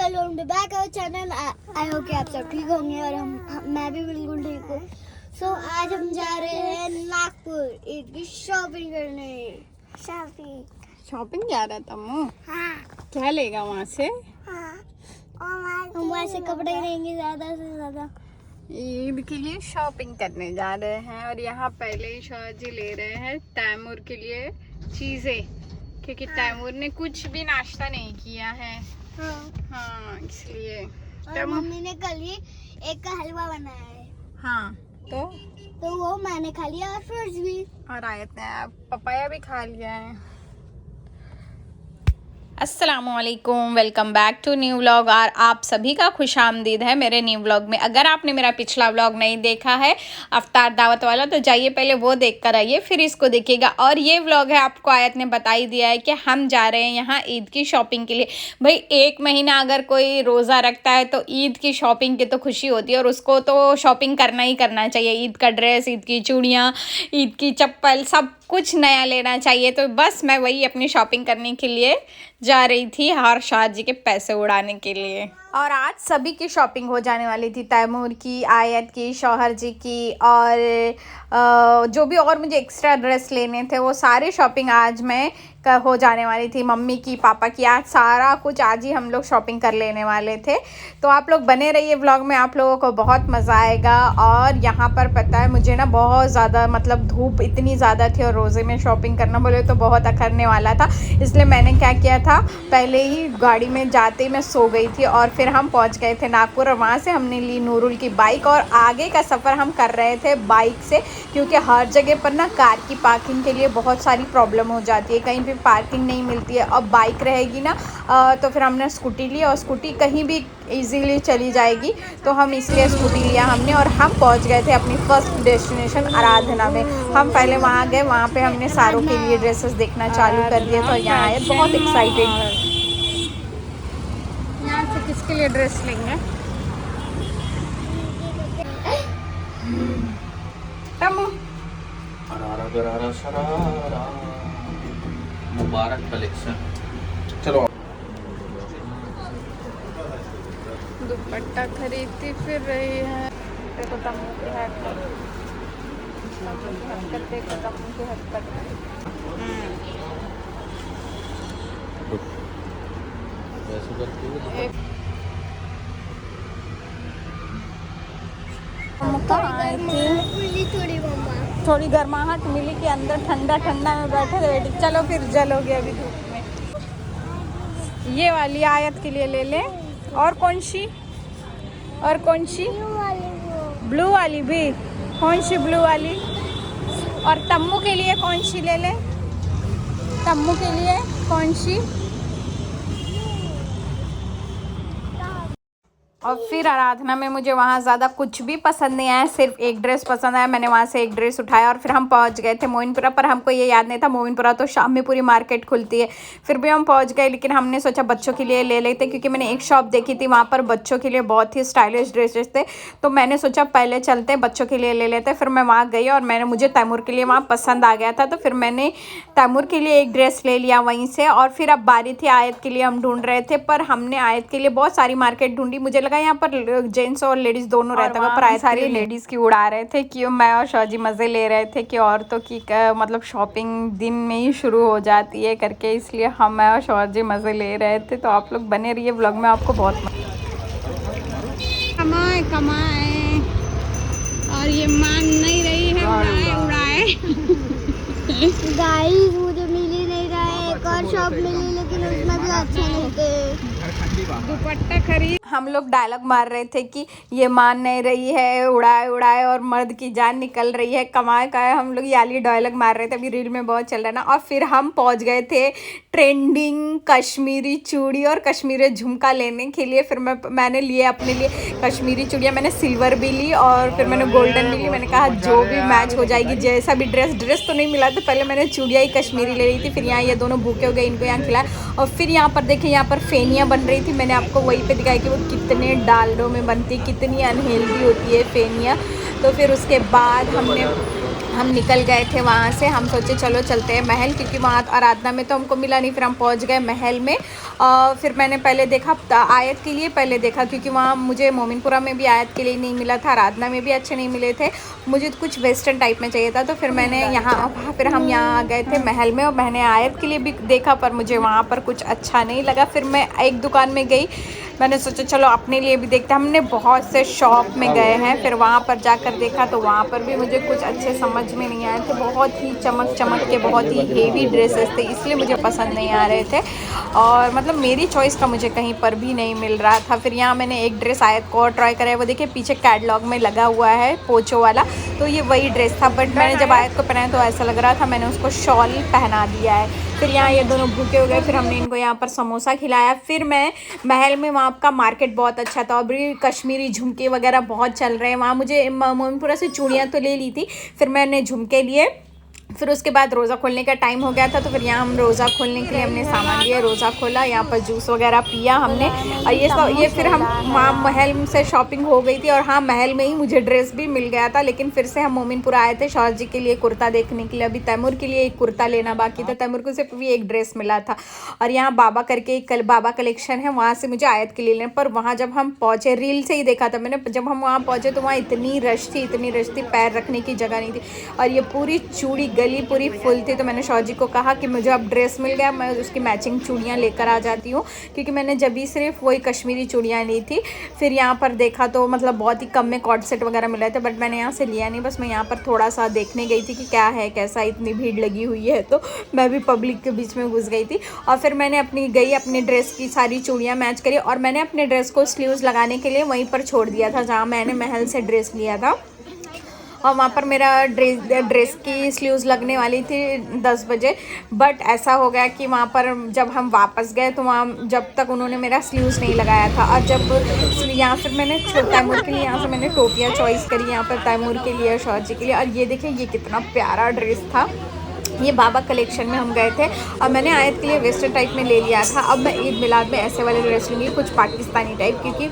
Welcome to back our channel. I hope कि आप सब ठीक होंगे और मैं भी बिल्कुल ठीक हूँ। सो आज हम जा रहे हैं नागपुर ईद की शॉपिंग करने। शॉपिंग जा रहा था तम्मू। हाँ क्या लेगा वहाँ से? हाँ हम वहाँ से कपड़े लेंगे ज़्यादा से ज़्यादा। ईद के लिए शॉपिंग करने जा रहे हैं और यहाँ पहले ही शाहजी ले रहे हैं तैमूर के लिए चीज़ें, क्योंकि तैमूर ने कुछ भी नाश्ता नहीं किया है। हाँ इसलिए। और मम्मी ने कल ही एक का हलवा बनाया है। हाँ तो वो मैंने खा लिया और फ्रूट्स भी। और आयत ने पपाया भी खा लिया है। अस्सलामुअलैकुम, welcome back to new vlog. और आप सभी का खुशामदीद है मेरे न्यू व्लॉग में। अगर आपने मेरा पिछला व्लॉग नहीं देखा है अफ्तार दावत वाला, तो जाइए पहले वो देख कर आइए, फिर इसको देखिएगा। और ये व्लॉग है, आपको आयत ने बता ही दिया है कि हम जा रहे हैं यहाँ ईद की शॉपिंग के लिए। भाई एक महीना अगर कोई रोज़ा रखता है तो ईद की शॉपिंग की तो खुशी होती है और उसको तो शॉपिंग करना ही करना चाहिए। ईद का ड्रेस, ईद की चूड़ियाँ, ईद की चप्पल, सब कुछ नया लेना चाहिए। तो बस मैं वही अपनी शॉपिंग करने के लिए जा रही थी और शाह जी के पैसे उड़ाने के लिए। और आज सभी की शॉपिंग हो जाने वाली थी, तैमूर की, आयत की, शौहर जी की, और जो भी और मुझे एक्स्ट्रा ड्रेस लेने थे वो सारी शॉपिंग आज मैं हो जाने वाली थी। मम्मी की, पापा की, आज सारा कुछ आज ही हम लोग शॉपिंग कर लेने वाले थे। तो आप लोग बने रहिए व्लॉग में, आप लोगों को बहुत मज़ा आएगा। और यहाँ पर पता है मुझे ना बहुत ज़्यादा मतलब धूप इतनी ज़्यादा थी और रोज़े में शॉपिंग करना बोले तो बहुत अखरने वाला था, इसलिए मैंने क्या किया था, पहले ही गाड़ी में जाते ही मैं सो गई थी और फिर हम पहुँच गए थे नागपुर। और वहाँ से हमने ली नूरुल की बाइक और आगे का सफ़र हम कर रहे थे बाइक से, क्योंकि हर जगह पर ना कार की पार्किंग के लिए बहुत सारी प्रॉब्लम हो जाती है, कहीं भी पार्किंग नहीं मिलती है। अब बाइक रहेगी ना तो फिर हमने स्कूटी ली और स्कूटी कहीं भी इजीली चली जाएगी, तो हम इसलिए स्कूटी लिया हमने। और हम पहुंच गए थे अपनी फर्स्ट डेस्टिनेशन आराधना में। हम पहले वहां गए, वहां पे हमने सारों के लिए ड्रेसेस देखना चालू कर दिया। तो यहाँ आए बहुत एक्साइटेड। यहाँ से किसके लिए ड्रेस लेंगे? मुबारक कलेक्शन। चलो दुपट्टा खरीदती फिर रही है। देखो तम्मू की हरकत, देखो तम्मू की हरकत। थोड़ी गर्माहट मिली कि अंदर ठंडा ठंडा में बैठे थे। चलो फिर जलोगे अभी धूप में। ये वाली आयत के लिए ले ले। और कौन सी? और कौन सी? ब्लू वाली भी? कौन सी ब्लू वाली? और तम्मू के लिए कौन सी ले ले? तम्मू के लिए कौन सी? और फिर आराधना में मुझे वहाँ ज़्यादा कुछ भी पसंद नहीं आया, सिर्फ एक ड्रेस पसंद आया। मैंने वहाँ से एक ड्रेस उठाया और फिर हम पहुँच गए थे मोइनपुरा। पर हमको ये याद नहीं था मोइनपुरा तो शाम में पूरी मार्केट खुलती है। फिर भी हम पहुँच गए, लेकिन हमने सोचा बच्चों के लिए ले लेते, क्योंकि मैंने एक शॉप देखी थी वहाँ पर बच्चों के लिए बहुत ही स्टाइलिश ड्रेसेस थे। तो मैंने सोचा पहले चलते बच्चों के लिए ले लेते। फिर मैं वहाँ गई और मुझे तैमूर के लिए वहाँ पसंद आ गया था, तो फिर मैंने तैमूर के लिए एक ड्रेस ले लिया वहीं से। और फिर अब बारी थी आयत के लिए, हम ढूंढ रहे थे, पर हमने आयत के लिए बहुत सारी मार्केट ढूंढी। मुझे लगा यहाँ पर जेंट्स और लेडीज दोनों रहता है, पर आए सारी लेडीज की उड़ा रहे थे कि मैं और शाहजी मज़े ले रहे थे कि औरतों की मतलब शॉपिंग दिन में ही शुरू हो जाती है करके, इसलिए मैं और शाहजी मज़े ले रहे थे। तो आप लोग बने रहिए व्लॉग में, आपको बहुत कमाए कमाए। और ये मान नहीं रही है, उड़ाए उड़ाए। गाइस मुझे मिल ही नहीं रहा है, एक और शॉप मिली लेकिन उसमें भी अच्छे नहीं थे। दुपट्टा खरीद। हम लोग डायलॉग मार रहे थे कि ये मान नहीं रही है, उड़ाए उड़ाए और मर्द की जान निकल रही है, कमाए का है। हम लोग ये डायलॉग मार रहे थे, अभी रील में बहुत चल रहा है ना। और फिर हम पहुंच गए थे ट्रेंडिंग कश्मीरी चूड़ी और कश्मीरी झुमका लेने के लिए। फिर मैंने लिए अपने लिए कश्मीरी चूड़ियाँ, मैंने सिल्वर भी ली और फिर मैंने गोल्डन भी ली। मैंने कहा जो भी मैच हो जाएगी, जैसा भी ड्रेस तो नहीं मिला, तो पहले मैंने चूड़ियाँ ही कश्मीरी ले ली थी। फिर यहाँ ये दोनों भूखे हो गए, इनको यहाँ खिलाया। और फिर यहाँ पर देखिए, यहाँ पर फेनियाँ बन रही थी। मैंने आपको वहीं पे दिखाया कि वो कितने डालडों में बनती, कितनी अनहेल्दी होती है फेनियाँ। तो फिर उसके बाद हम निकल गए थे वहाँ से। हम सोचे चलो चलते हैं महल, क्योंकि वहाँ आराधना में तो हमको मिला नहीं। फिर हम पहुँच गए महल में। फिर मैंने पहले देखा आयत के लिए पहले देखा, क्योंकि वहाँ मुझे मोमिनपुरा में भी आयत के लिए नहीं मिला था, आराधना में भी अच्छे नहीं मिले थे, मुझे कुछ वेस्टर्न टाइप में चाहिए था। तो फिर मैंने फिर हम यहाँ आ गए थे महल में, और मैंने आयत के लिए भी देखा, पर मुझे वहाँ पर कुछ अच्छा नहीं लगा। फिर मैं एक दुकान में गई, मैंने सोचा चलो अपने लिए भी देखते हैं। हमने बहुत से शॉप में गए हैं, फिर वहाँ पर जाकर देखा तो वहाँ पर भी मुझे कुछ अच्छे समझ में नहीं आए थे। बहुत ही चमक के बहुत ही हेवी ड्रेसेस थे, इसलिए मुझे पसंद नहीं आ रहे थे, और मतलब मेरी चॉइस का मुझे कहीं पर भी नहीं मिल रहा था। फिर यहाँ मैंने एक ड्रेस आयत को और ट्राई करा है, वो देखिए पीछे कैटलॉग में लगा हुआ है पोचो वाला, तो ये वही ड्रेस था। बट मैंने जब आयत को पहनाया तो ऐसा लग रहा था मैंने उसको शॉल पहना दिया है। फिर यहाँ ये दोनों भूखे हो गए, फिर हमने इनको यहाँ पर समोसा खिलाया। फिर मैं महल में, वहाँ का मार्केट बहुत अच्छा था, और भी कश्मीरी झुमके वगैरह बहुत चल रहे हैं वहाँ। मुझे मोमिनपुरा से चूड़ियाँ तो ले ली थी, फिर मैंने झुमके लिए। फिर उसके बाद रोज़ा खोलने का टाइम हो गया था, तो फिर यहाँ हम रोज़ा खोलने के लिए हमने सामान लिया, रोज़ा खोला, यहाँ पर जूस वगैरह पिया हमने, और ये फिर हम वहाँ महल से शॉपिंग हो गई थी। और हाँ, महल में ही मुझे ड्रेस भी मिल गया था, लेकिन फिर से हम मोमिनपुरा आए थे शौहर जी के लिए कुर्ता देखने के लिए। अभी तैमूर के लिए एक कुर्ता लेना बाकी था, तैमूर को सिर्फ भी एक ड्रेस मिला था। और यहाँ बाबा करके एक बाबा कलेक्शन है, वहाँ से मुझे आयत के लिए लेना। पर वहाँ जब हम पहुँचे, रील से ही देखा था मैंने, जब हम वहाँ पहुँचे तो वहाँ इतनी रश थी, पैर रखने की जगह नहीं थी, और ये पूरी चूड़ी गली पूरी फुल थी। तो मैंने शौहर जी को कहा कि मुझे अब ड्रेस मिल गया, मैं उसकी मैचिंग चूड़ियाँ लेकर आ जाती हूँ, क्योंकि मैंने जब भी सिर्फ वही कश्मीरी चूड़ियाँ ली थी। फिर यहाँ पर देखा तो मतलब बहुत ही कम में कॉर्ड सेट वगैरह मिल रहे थे, बट मैंने यहाँ से लिया नहीं, बस मैं यहाँ पर थोड़ा सा देखने गई थी कि क्या है कैसा, इतनी भीड़ लगी हुई है, तो मैं भी पब्लिक के बीच में घुस गई थी। और फिर मैंने अपनी ड्रेस की सारी चूड़ियाँ मैच करी, और मैंने अपने ड्रेस को स्लीव्स लगाने के लिए वहीं पर छोड़ दिया था जहाँ मैंने महल से ड्रेस लिया था। और वहाँ पर मेरा ड्रेस की स्लीव्स लगने वाली थी 10 बजे, बट ऐसा हो गया कि वहाँ पर जब हम वापस गए तो वहाँ जब तक उन्होंने मेरा स्लीव्स नहीं लगाया था। और जब यहाँ फिर मैंने तैमूर के लिए यहाँ से मैंने टोपियाँ चॉइस करी, यहाँ पर तैमूर के लिए, शौहर जी के लिए। और ये देखिए ये कितना प्यारा ड्रेस था, ये बाबा कलेक्शन में हम गए थे, और मैंने आयत के लिए वेस्टर्न टाइप में ले लिया था। अब मैं ईद मिलाद में ऐसे वाले ड्रेस लूँगी, कुछ पाकिस्तानी टाइप, क्योंकि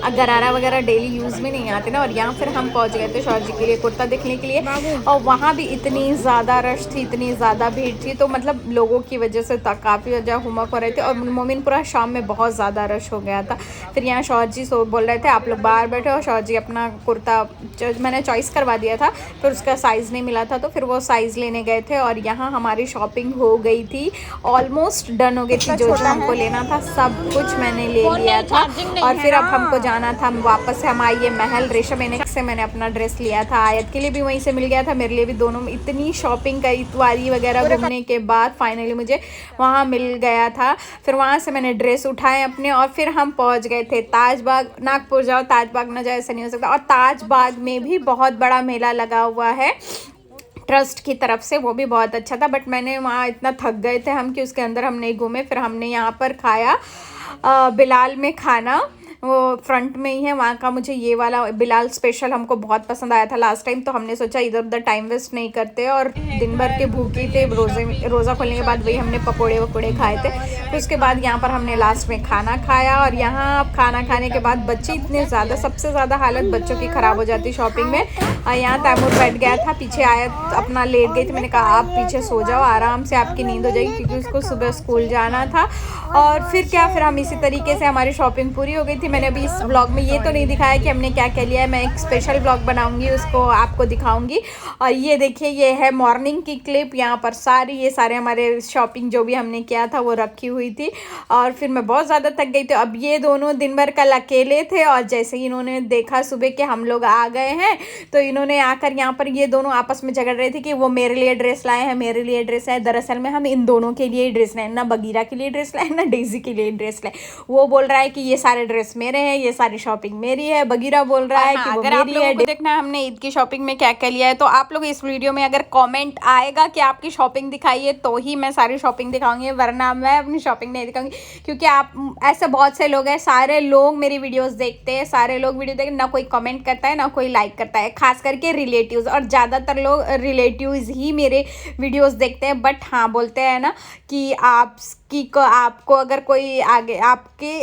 गरारा वगैरह डेली यूज़ में नहीं आते ना। और यहाँ फिर हम पहुँच गए थे शौहर जी के लिए कुर्ता देखने के लिए, और वहाँ भी इतनी ज़्यादा रश थी, इतनी ज़्यादा भीड़ थी, तो मतलब लोगों की वजह से काफ़ी ज़्यादा हुमक हो रहे थे, और मोमिनपुरा शाम में बहुत ज़्यादा रश हो गया था। फिर यहाँ शौहर जी बोल रहे थे आप लोग बाहर बैठे हो। शौहर जी अपना कुर्ता मैंने चॉइस करवा दिया था, फिर उसका साइज़ नहीं मिला था, तो फिर वो साइज़ लेने गए थे। और यहाँ हमारी शॉपिंग हो गई थी, ऑलमोस्ट डन हो गई थी, जो हमको लेना था सब कुछ मैंने ले लिया था। और फिर अब हमको जाना था वापस से, हम आइए महल। रेशम एनेक्स से मैंने अपना ड्रेस लिया था, आयत के लिए भी वहीं से मिल गया था, मेरे लिए भी, दोनों में इतनी शॉपिंग करी, इतवारी वगैरह घूमने के बाद फाइनली मुझे वहाँ मिल गया था। फिर वहाँ से मैंने ड्रेस उठाए अपने, और फिर हम पहुँच गए थे ताजबाग। नागपुर जाओ ताजबाग ना जाओ ऐसा नहीं हो सकता। और ताजबाग में भी बहुत बड़ा मेला लगा हुआ है ट्रस्ट की तरफ से, वो भी बहुत अच्छा था, बट मैंने वहाँ इतना थक गए थे हम कि उसके अंदर हम नहीं घूमे। फिर हमने यहाँ पर खाया बिलाल में खाना, वो फ्रंट में ही है वहाँ का। मुझे ये वाला बिलाल स्पेशल हमको बहुत पसंद आया था लास्ट टाइम, तो हमने सोचा इधर उधर टाइम वेस्ट नहीं करते, और दिन भर के भूखे थे, रोज़ा खोलने के बाद वही हमने पकोड़े खाए थे। फिर उसके बाद यहाँ पर हमने लास्ट में खाना खाया। और यहाँ खाना खाने के बाद बच्चे इतने ज़्यादा, सबसे ज़्यादा हालत बच्चों की ख़राब हो जाती शॉपिंग में। और यहाँ तैमूर बैठ गया था पीछे, आया अपना लेट गई थी, मैंने कहा आप पीछे सो जाओ आराम से, आपकी नींद हो जाएगी, क्योंकि उसको सुबह स्कूल जाना था। और फिर फिर हम इसी तरीके से हमारी शॉपिंग पूरी हो गई थी। मैंने अभी इस व्लॉग में ये तो नहीं दिखाया कि हमने क्या क्या लिया है, मैं एक स्पेशल व्लॉग बनाऊंगी, उसको आपको दिखाऊंगी। और ये देखिए ये है मॉर्निंग की क्लिप, यहाँ पर ये सारे हमारे शॉपिंग जो भी हमने किया था वो रखी हुई थी। और फिर मैं बहुत ज़्यादा थक गई थी। अब ये दोनों दिन भर कल अकेले थे, और जैसे ही इन्होंने देखा सुबह के हम लोग आ गए हैं, तो इन्होंने आकर यहाँ पर ये दोनों आपस में झगड़ रहे थे कि वो मेरे लिए ड्रेस लाए हैं, मेरे लिए ड्रेस लाए। दरअसल में हम इन दोनों के लिए ड्रेस लाए, ना बगीरा के लिए ड्रेस लाए ना डेजी के लिए ड्रेस लाए। वो बोल रहा है कि ये सारे ड्रेस मेरे हैं, ये सारी शॉपिंग मेरी है। बगीरा बोल रहा है कि वो मेरी है। देखना है हमने ईद की शॉपिंग में क्या क्या लिया है, तो आप लोग इस वीडियो में अगर कमेंट आएगा कि आपकी शॉपिंग दिखाइए तो ही मैं सारी शॉपिंग दिखाऊंगी, वरना मैं अपनी शॉपिंग नहीं दिखाऊंगी। क्योंकि आप ऐसे बहुत से लोग हैं, सारे लोग मेरी वीडियोस देखते हैं, सारे लोग वीडियो देखते, ना कोई कमेंट करता है ना कोई लाइक करता है, खास करके रिलेटिव्स। और ज़्यादातर लोग रिलेटिव्स ही मेरे वीडियोस देखते हैं। बट हाँ बोलते हैं ना कि आप को आपको अगर कोई आगे आपके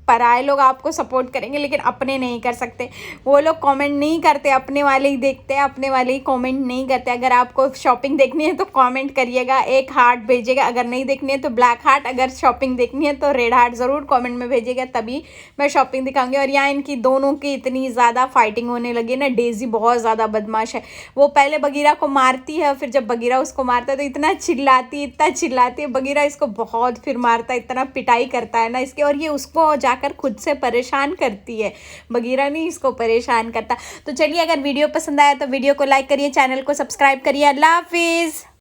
पराए लोग आपको सपोर्ट करेंगे लेकिन अपने नहीं कर सकते। वो लोग कमेंट नहीं करते, अपने वाले ही देखते हैं, अपने वाले ही कमेंट नहीं करते। अगर आपको शॉपिंग देखनी है तो कमेंट करिएगा, एक हार्ट भेजिएगा। अगर नहीं देखनी है तो ब्लैक हार्ट, अगर शॉपिंग देखनी है तो रेड हार्ट ज़रूर कमेंट में भेजिएगा, तभी मैं शॉपिंग दिखाऊंगी। और यहाँ इनकी दोनों की इतनी ज़्यादा फाइटिंग होने लगी ना। डेज़ी बहुत ज़्यादा बदमाश है, वो पहले बगीरा को मारती है, फिर जब बगीरा उसको मारता है तो इतना चिल्लाती है बगीरा इसको बहुत फिर मारता है, इतना पिटाई करता है ना इसके, और ये उसको जाकर खुद से परेशान करती है, बगीरा नहीं इसको परेशान करता। तो चलिए, अगर वीडियो पसंद आया तो वीडियो को लाइक करिए, चैनल को सब्सक्राइब करिए। अल्लाह हाफिज़।